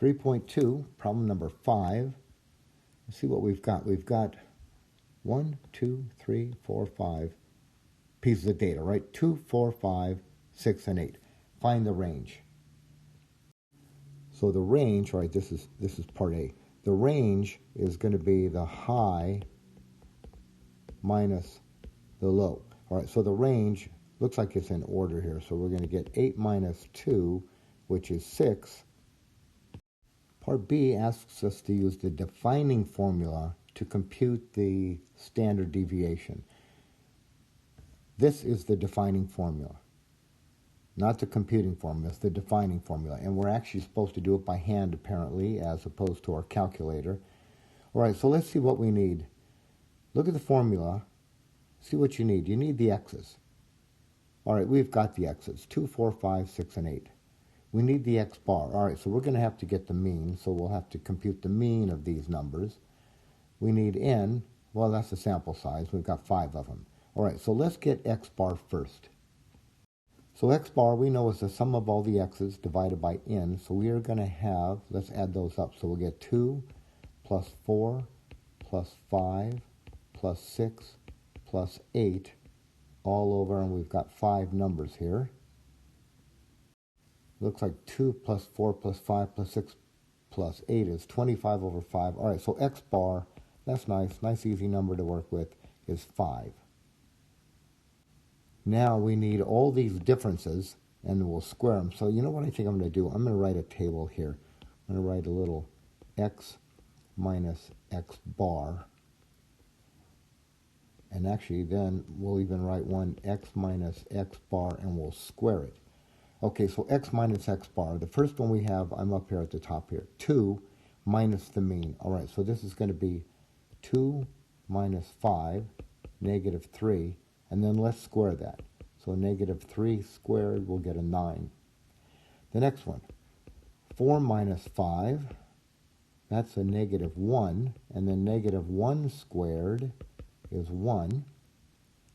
3.2, problem number 5. Let's see what we've got. We've got 1, 2, 3, 4, 5 pieces of data, right? 2, 4, 5, 6, and 8. Find the range. So the range, right, this is part A. The range is going to be the high minus the low. All right, so the range looks like it's in order here. So we're going to get 8 minus 2, which is 6. Part B asks us to use the defining formula to compute the standard deviation. This is the defining formula, not the computing formula. It's the defining formula. And we're actually supposed to do it by hand, apparently, as opposed to our calculator. All right, so let's see what we need. Look at the formula. See what you need. You need the x's. All right, we've got the x's, 2, 4, 5, 6, and 8. We need the x bar. All right, so we're going to have to get the mean, so we'll have to compute the mean of these numbers. We need n. Well, that's the sample size. We've got 5 of them. All right, so let's get x bar first. So x bar, we know, is the sum of all the x's divided by n. So we are going to have, let's add those up. So we'll get 2 plus 4 plus 5 plus 6 plus 8 all over, and we've got 5 numbers here. Looks like 2 plus 4 plus 5 plus 6 plus 8 is 25 over 5. All right, so x bar, that's nice easy number to work with, is 5. Now we need all these differences, and we'll square them. So you know what I think I'm going to do? I'm going to write a table here. I'm going to write a little x minus x bar. And actually then we'll even write one x minus x bar, and we'll square it. Okay, so x minus x bar. The first one we have, I'm up here at the top here, 2 minus the mean. All right, so this is going to be 2 minus 5, negative 3. And then let's square that. So negative 3 squared, we'll get a 9. The next one, 4 minus 5, that's a negative 1. And then negative 1 squared is 1.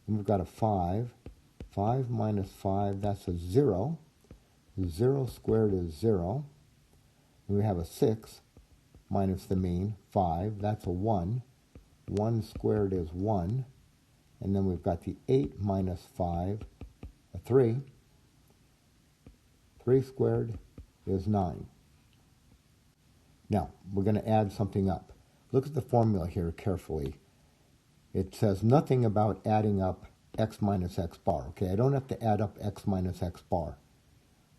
And we've got a 5. 5 minus 5, that's a 0. 0 squared is 0. And we have a 6 minus the mean, 5. That's a 1. 1 squared is 1. And then we've got the 8 minus 5, a 3. 3 squared is 9. Now, we're going to add something up. Look at the formula here carefully. It says nothing about adding up x minus x bar. Okay, I don't have to add up x minus x bar.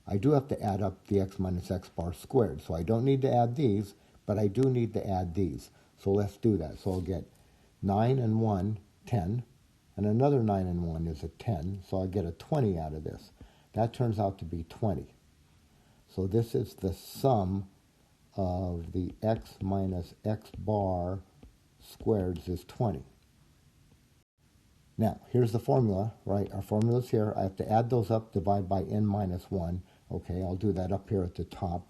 I do have to add up the x minus x bar squared. So I don't need to add these, but I do need to add these. So let's do that. So I'll get 9 and 1, 10. And another 9 and 1 is a 10, so I get a 20 out of this. That turns out to be 20. So this is the sum of the x minus x bar squareds is 20. Now, here's the formula, right? Our formula's here. I have to add those up, divide by n minus 1. Okay, I'll do that up here at the top.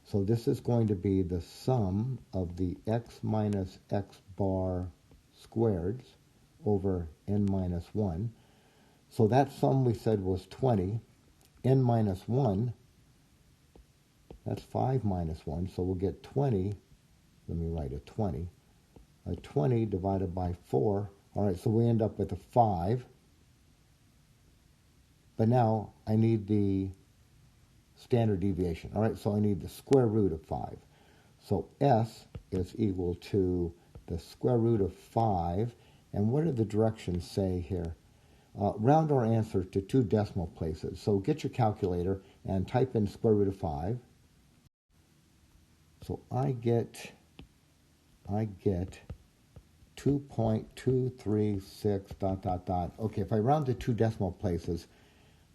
So this is going to be the sum of the x minus x bar squareds over n minus 1. So that sum we said was 20. N minus 1, that's 5 minus 1, so we'll get 20. Let me write a 20. A 20 divided by 4. All right, so we end up with a 5. But now I need the standard deviation. All right, so I need the square root of 5. So S is equal to the square root of 5. And what do the directions say here? Round our answer to 2 decimal places. So get your calculator and type in square root of 5. So I get 2.236 ... Okay, if I round to 2 decimal places,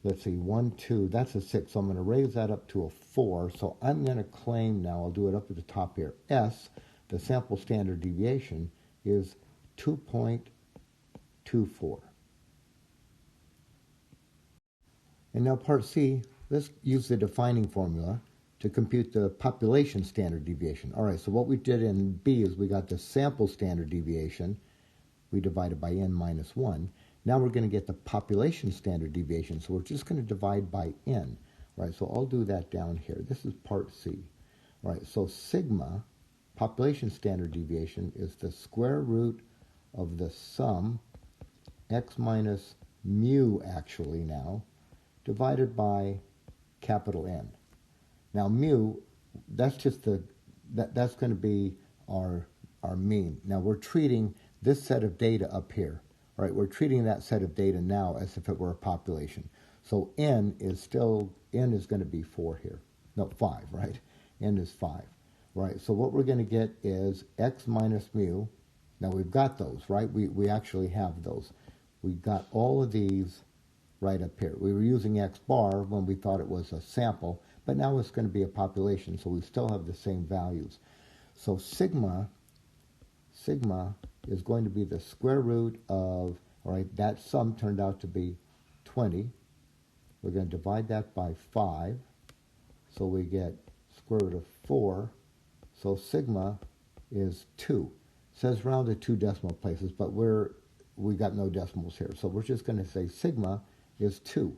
let's see, 1, 2, that's a 6. So I'm going to raise that up to a 4. So I'm going to claim now, I'll do it up at the top here, S, the sample standard deviation, is 2.24. And now part C, let's use the defining formula to compute the population standard deviation. All right, so what we did in B is we got the sample standard deviation. We divided by n minus 1. Now we're going to get the population standard deviation, so we're just going to divide by n. All right, so I'll do that down here. This is part C. All right, so sigma, population standard deviation, is the square root of the sum, x minus mu actually now, divided by capital N. Now mu, that's just that's going to be our mean. Now we're treating this set of data up here, right? We're treating that set of data now as if it were a population. So N is going to be 4 here. No, 5, right? N is 5, right? So what we're going to get is x minus mu. Now we've got those, right? We actually have those. We've got all of these right up here. We were using x bar when we thought it was a sample, but now it's going to be a population, so we still have the same values. So sigma is going to be the square root of, all right, that sum turned out to be 20. We're going to divide that by 5, so we get square root of 4. So sigma is 2. It says rounded 2 decimal places, but we got no decimals here, so we're just going to say sigma is 2.